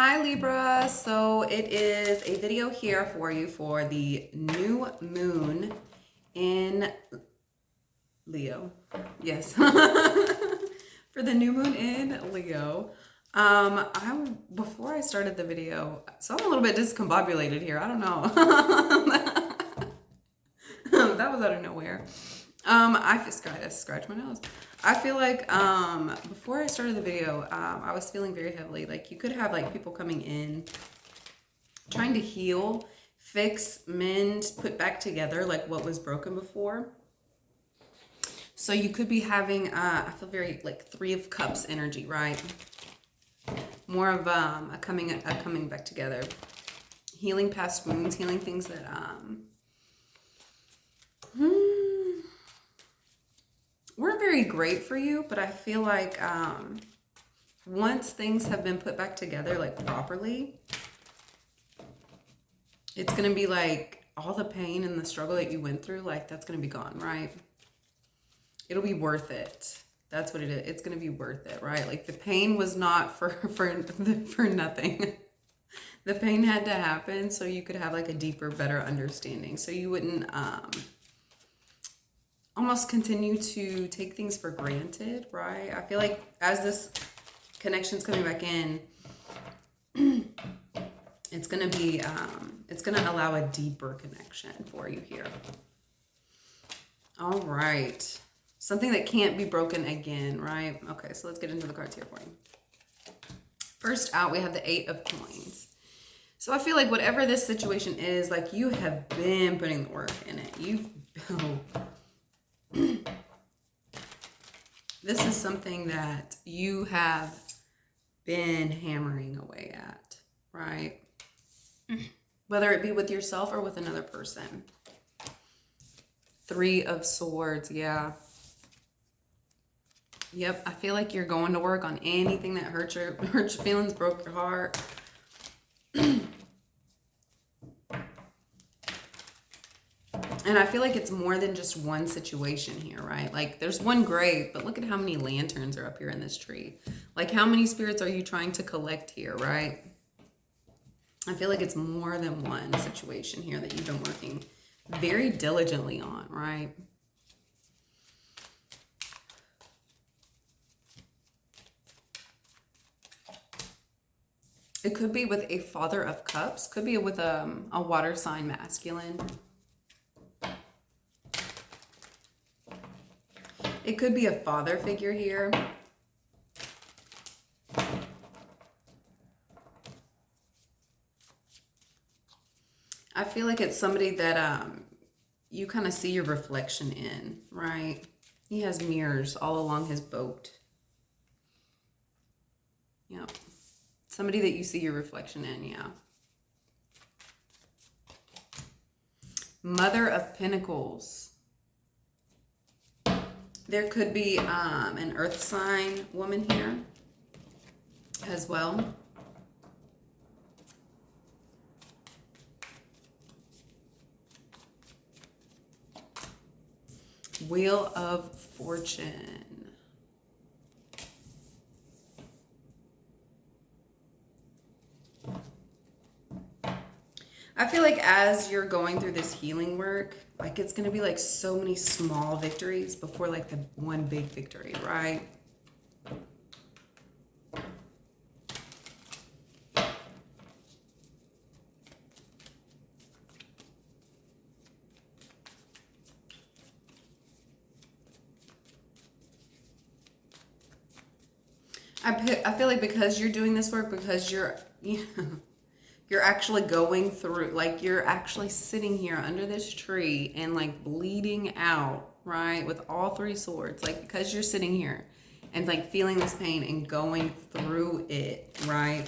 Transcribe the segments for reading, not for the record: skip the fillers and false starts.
Hi Libra, so it is a video here for you for the new moon in Leo. Yes, for the new moon in Leo. Before I started the video, so I'm a little bit discombobulated here. I don't know. That was out of nowhere. I just gotta scratch my nose. I feel like before I started the video, I was feeling very heavily. Like you could have like people coming in, trying to heal, fix, mend, put back together like what was broken before. So you could be having, I feel very like Three of Cups energy, right? More of a coming back together, healing past wounds, healing things that weren't very great for you, but I feel like once things have been put back together like properly, it's gonna be like all the pain and the struggle that you went through, like that's gonna be gone, right? It'll be worth it. That's what it is. It's gonna be worth it, right? Like the pain was not for nothing. The pain had to happen so you could have like a deeper, better understanding. So you wouldn't almost continue to take things for granted, right? I feel like as this connection's coming back in, it's gonna be it's gonna allow a deeper connection for you here. All right, something that can't be broken again, right? Okay, so let's get into the cards here for you. First out, we have the Eight of Coins. So I feel like whatever this situation is, like you have been putting the work in it. This is something that you have been hammering away at, right? Whether it be with yourself or with another person. Three of Swords, yeah. Yep, I feel like you're going to work on anything that hurt your feelings, broke your heart. And I feel like it's more than just one situation here, right? Like there's one grave, but look at how many lanterns are up here in this tree. Like how many spirits are you trying to collect here, right? I feel like it's more than one situation here that you've been working very diligently on, right? It could be with a Father of Cups, could be with a water sign masculine. It could be a father figure here. I feel like it's somebody that you kind of see your reflection in, right? He has mirrors all along his boat. Yeah. Somebody that you see your reflection in, yeah. Mother of Pentacles. There could be an earth sign woman here as well. Wheel of Fortune. I feel like as you're going through this healing work, like it's going to be like so many small victories before like the one big victory, right? I feel like because you're doing this work, because you're actually going through, like you're actually sitting here under this tree and like bleeding out, right? With all three swords, like because you're sitting here and like feeling this pain and going through it, right?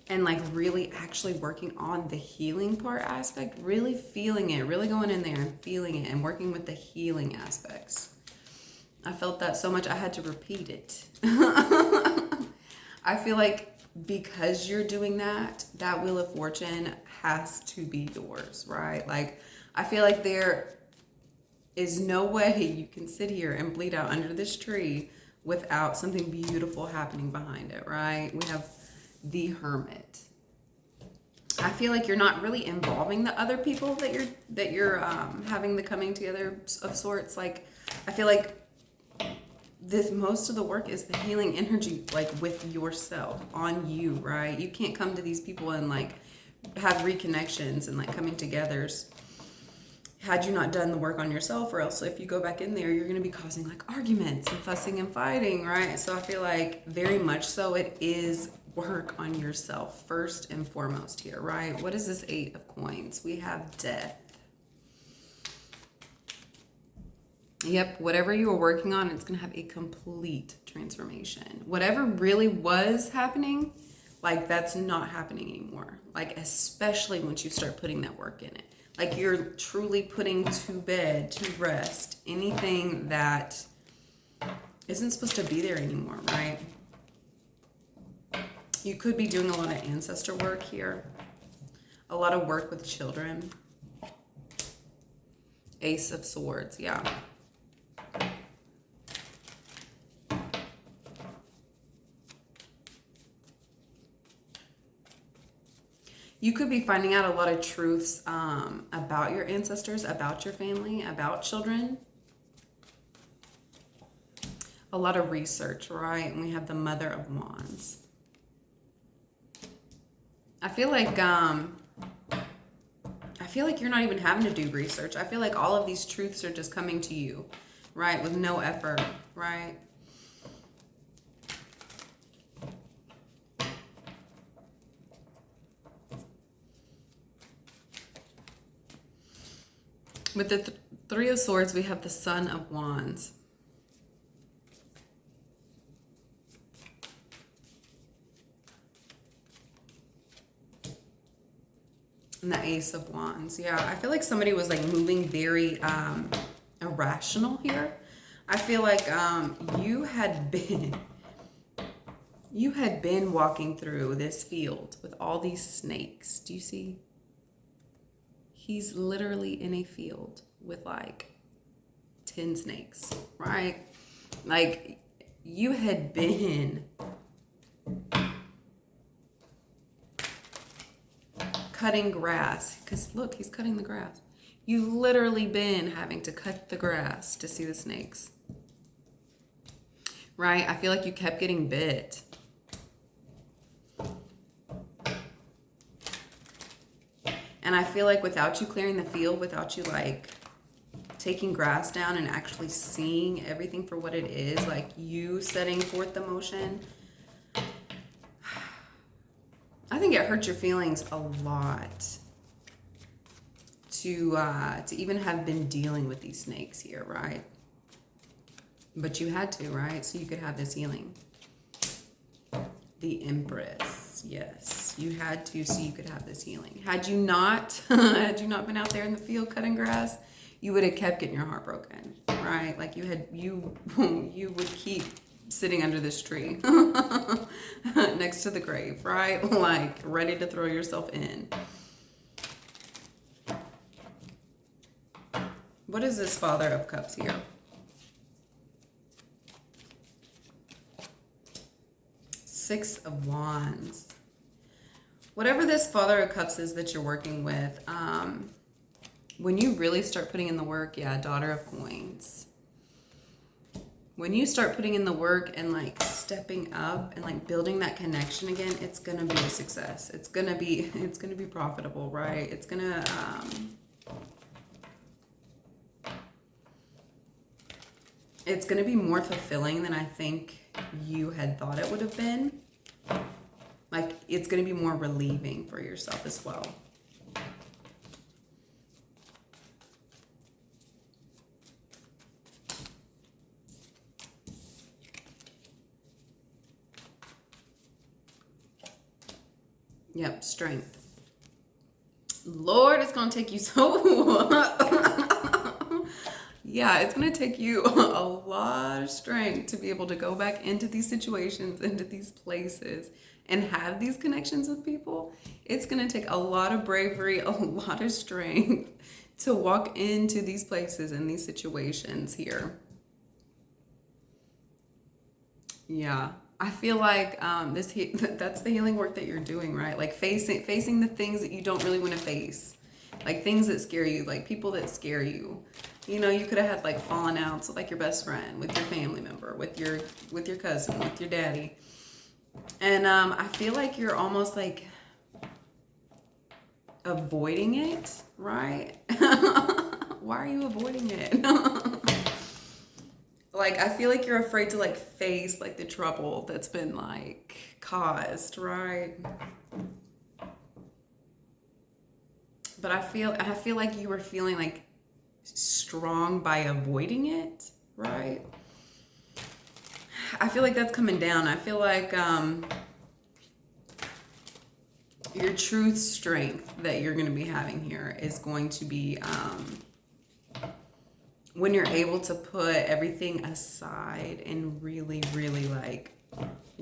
And like really actually working on the healing part aspect, really feeling it, really going in there and feeling it and working with the healing aspects. I felt that so much I had to repeat it. I feel like because you're doing that, that Wheel of Fortune has to be yours, right? Like, I feel like there is no way you can sit here and bleed out under this tree without something beautiful happening behind it, right? We have the Hermit. I feel like you're not really involving the other people that you're having the coming together of sorts. Like, I feel like most of the work is the healing energy, like with yourself, on you, right? You can't come to these people and like have reconnections and like coming togethers had you not done the work on yourself, or else if you go back in there, you're going to be causing like arguments and fussing and fighting, right? So I feel like very much so it is work on yourself first and foremost here, right? What is this 8 of Coins? We have death. Yep, whatever you were working on, it's going to have a complete transformation. Whatever really was happening, like that's not happening anymore. Like, especially once you start putting that work in it. Like, you're truly putting to bed, to rest, anything that isn't supposed to be there anymore, right? You could be doing a lot of ancestor work here. A lot of work with children. Ace of Swords, yeah. You could be finding out a lot of truths about your ancestors, about your family, about children. A lot of research, right? And we have the Mother of Wands. I feel like you're not even having to do research. I feel like all of these truths are just coming to you, right? With no effort, right? With the Three of Swords, we have the Son of Wands. And the Ace of Wands. Yeah, I feel like somebody was like moving very irrational here. I feel like you had been walking through this field with all these snakes. Do you see? He's literally in a field with like 10 snakes, right? Like, you had been cutting grass, because look, he's cutting the grass. You've literally been having to cut the grass to see the snakes, right? I feel like you kept getting bit. And I feel like without you clearing the field, without you like taking grass down and actually seeing everything for what it is, like you setting forth the motion, I think it hurt your feelings a lot to even have been dealing with these snakes here, right? But you had to, right? So you could have this healing. The Empress, yes, you had to, so you could have this healing. Had you not, been out there in the field cutting grass, you would have kept getting your heart broken, right? Like you would keep sitting under this tree next to the grave, right? Like ready to throw yourself in. What is this Father of Cups here? Six of Wands. Whatever this Father of Cups is that you're working with, when you really start putting in the work, yeah, Daughter of Coins. When you start putting in the work and like stepping up and like building that connection again, it's gonna be a success. It's gonna be profitable, right? It's gonna be more fulfilling than I think you had thought it would have been. Like, it's going to be more relieving for yourself as well. Yep, strength. Lord, it's going to take you so... Yeah, it's going to take you a lot of strength to be able to go back into these situations, into these places, and have these connections with people. It's going to take a lot of bravery, a lot of strength to walk into these places and these situations here. Yeah, I feel like that's the healing work that you're doing, right? Like facing the things that you don't really want to face, like things that scare you, like people that scare you. You know, you could have had like falling outs with like your best friend, with your family member, with your cousin, with your daddy, and I feel like you're almost like avoiding it, right? Why are you avoiding it? Like, I feel like you're afraid to like face like the trouble that's been like caused, right? But I feel like you were feeling like strong by avoiding it, right? I feel like that's coming down. I feel like your truth strength that you're going to be having here is going to be when you're able to put everything aside and really, really like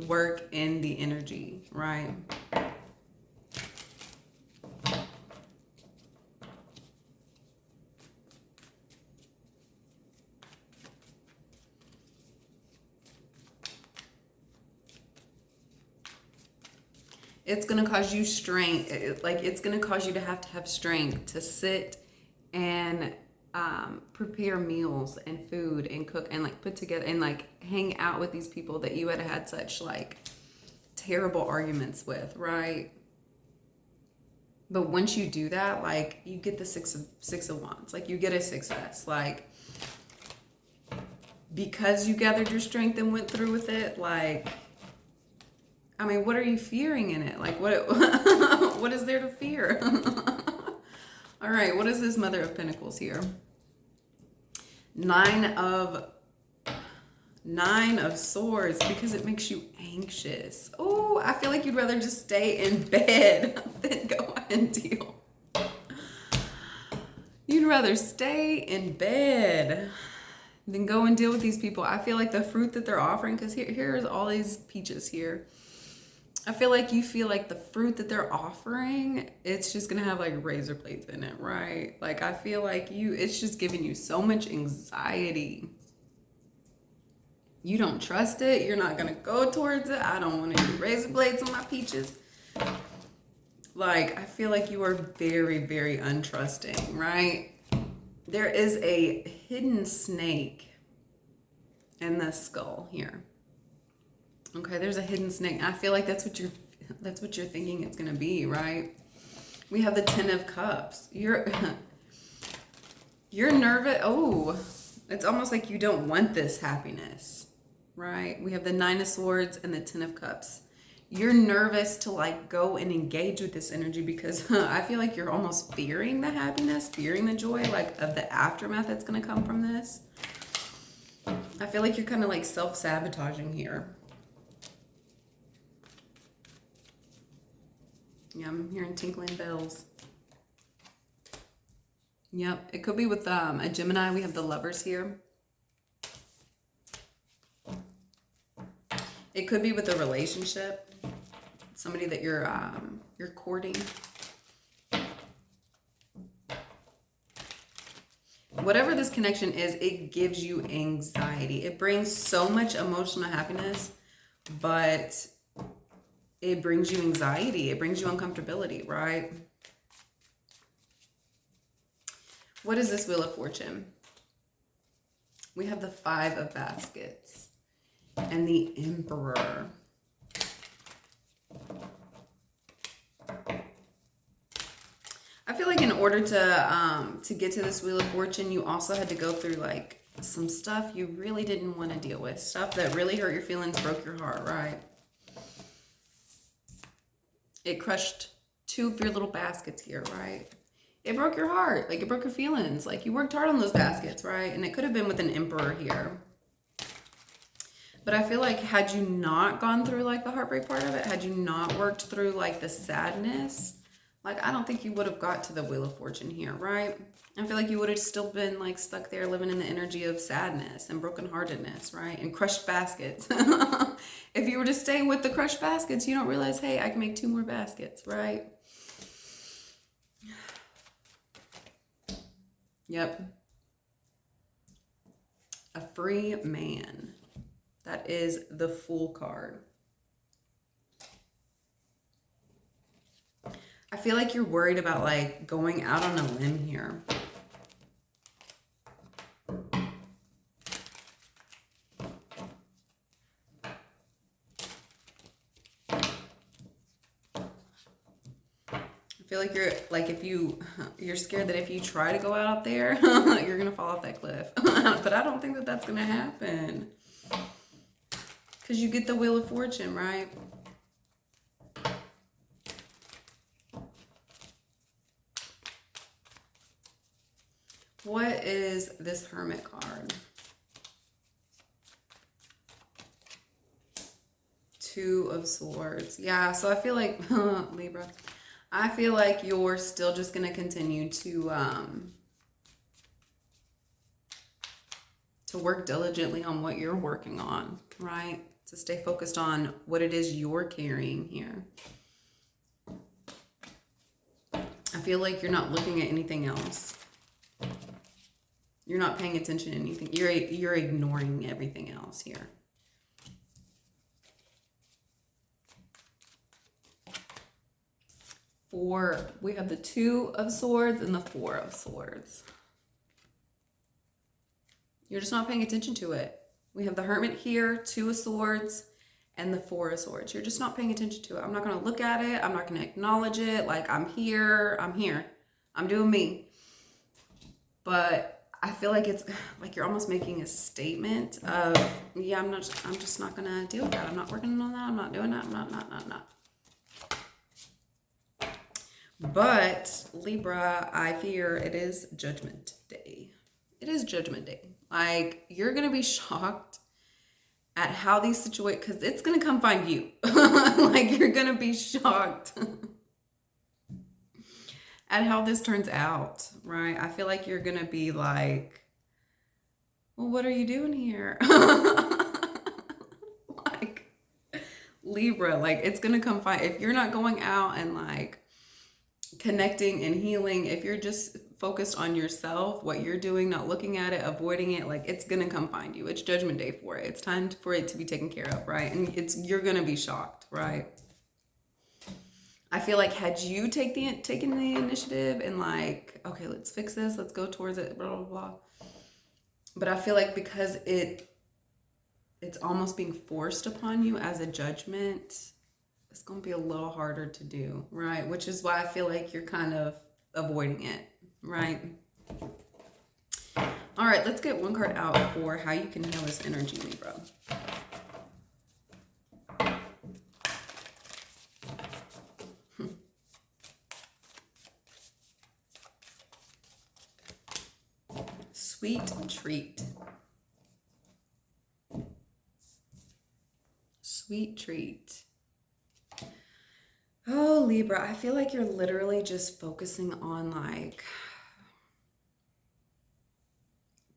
work in the energy, right? It's going to cause you strength. Like, it's going to cause you to have strength to sit and prepare meals and food and cook and like put together and like hang out with these people that you had such like terrible arguments with, right? But once you do that, like, you get the six of wands, like you get a success, like, because you gathered your strength and went through with it. Like, I mean, what are you fearing in it? Like, what is there to fear? All right, what is this Mother of Pentacles here? Nine of Swords, because it makes you anxious. Oh, I feel like you'd rather just stay in bed than go and deal. You'd rather stay in bed than go and deal with these people. I feel like the fruit that they're offering, because here's all these peaches here. I feel like you feel like the fruit that they're offering, it's just gonna have like razor blades in it, right? Like, I feel like it's just giving you so much anxiety. You don't trust it. You're not gonna go towards it. I don't want any razor blades on my peaches. Like, I feel like you are very, very untrusting, right? There is a hidden snake in the skull here. Okay, there's a hidden snake. I feel like that's what you're thinking it's gonna be, right? We have the Ten of Cups. You're nervous. Oh, it's almost like you don't want this happiness, right? We have the Nine of Swords and the Ten of Cups. You're nervous to like go and engage with this energy because I feel like you're almost fearing the happiness, fearing the joy, like, of the aftermath that's gonna come from this. I feel like you're kind of like self-sabotaging here. Yeah, I'm hearing tinkling bells. Yep, it could be with a Gemini. We have the Lovers here. It could be with a relationship, somebody that you're courting. Whatever this connection is, it gives you anxiety. It brings so much emotional happiness, but it brings you anxiety. It brings you uncomfortability, right? What is this Wheel of Fortune? We have the Five of Baskets and the Emperor. I feel like in order to get to this Wheel of Fortune, you also had to go through like some stuff you really didn't want to deal with. Stuff that really hurt your feelings, broke your heart, right? It crushed two of your little baskets here, right? It broke your heart. Like, it broke your feelings. Like, you worked hard on those baskets, right? And it could have been with an Emperor here. But I feel like had you not gone through like the heartbreak part of it, had you not worked through like the sadness, like, I don't think you would have got to the Wheel of Fortune here, right? I feel like you would have still been like stuck there living in the energy of sadness and brokenheartedness, right? And crushed baskets. If you were to stay with the crushed baskets, you don't realize, hey, I can make two more baskets, right? Yep. A free man. That is the Fool card. I feel like you're worried about like going out on a limb here. I feel like if you're scared that if you try to go out there, you're going to fall off that cliff. But I don't think that that's going to happen. Because you get the Wheel of Fortune, right? What is this Hermit card? Two of Swords. Yeah, so I feel like, Libra, I feel like you're still just going to continue to work diligently on what you're working on, right? To stay focused on what it is you're carrying here. I feel like you're not looking at anything else. You're not paying attention to anything. You're ignoring everything else here. We have the Two of Swords and the Four of Swords. You're just not paying attention to it. We have the Hermit here, Two of Swords, and the Four of Swords. You're just not paying attention to it. I'm not going to look at it. I'm not going to acknowledge it. Like, I'm here. I'm doing me. But I feel like it's like you're almost making a statement of, yeah, I'm just not going to deal with that. I'm not working on that. I'm not doing that. I'm not. But Libra, I fear it is Judgment Day. It is Judgment Day. Like, you're going to be shocked at how these situations, because it's going to come find you. Like, you're going to be shocked at how this turns out, right? I feel like you're going to be like, well, what are you doing here? Like, Libra, like, it's going to come find, if you're not going out and like connecting and healing, if you're just focused on yourself, what you're doing, not looking at it, avoiding it, like, it's gonna come find you. It's Judgment Day for it. It's time for it to be taken care of, right? And you're gonna be shocked, right? I feel like had you taken the initiative and like, okay, let's fix this, let's go towards it, blah blah blah. But I feel like because it's almost being forced upon you as a judgment, it's going to be a little harder to do, right? Which is why I feel like you're kind of avoiding it, right? All right, let's get one card out for how you can heal this energy, Libra. Sweet treat. Sweet treat. Oh, Libra, I feel like you're literally just focusing on like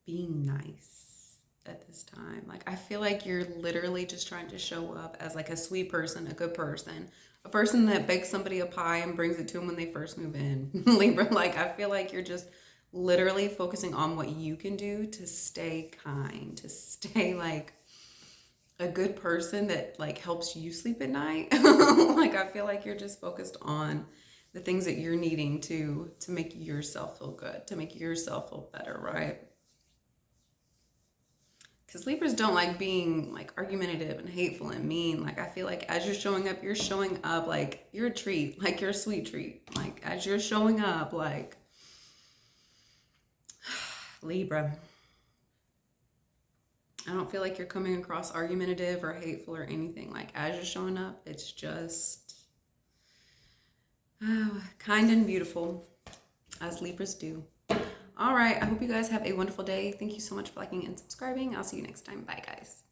being nice at this time. Like, I feel like you're literally just trying to show up as like a sweet person, a good person, a person that bakes somebody a pie and brings it to them when they first move in. Libra, like, I feel like you're just literally focusing on what you can do to stay kind, to stay like a good person that like helps you sleep at night. Like, I feel like you're just focused on the things that you're needing to make yourself feel good, to make yourself feel better, right? Because Libras don't like being like argumentative and hateful and mean. Like, I feel like as you're showing up like you're a treat, like you're a sweet treat. Like, as you're showing up, like, Libra, I don't feel like you're coming across argumentative or hateful or anything. Like, as you're showing up, it's just kind and beautiful, as Libras do. All right, I hope you guys have a wonderful day. Thank you so much for liking and subscribing. I'll see you next time. Bye, guys.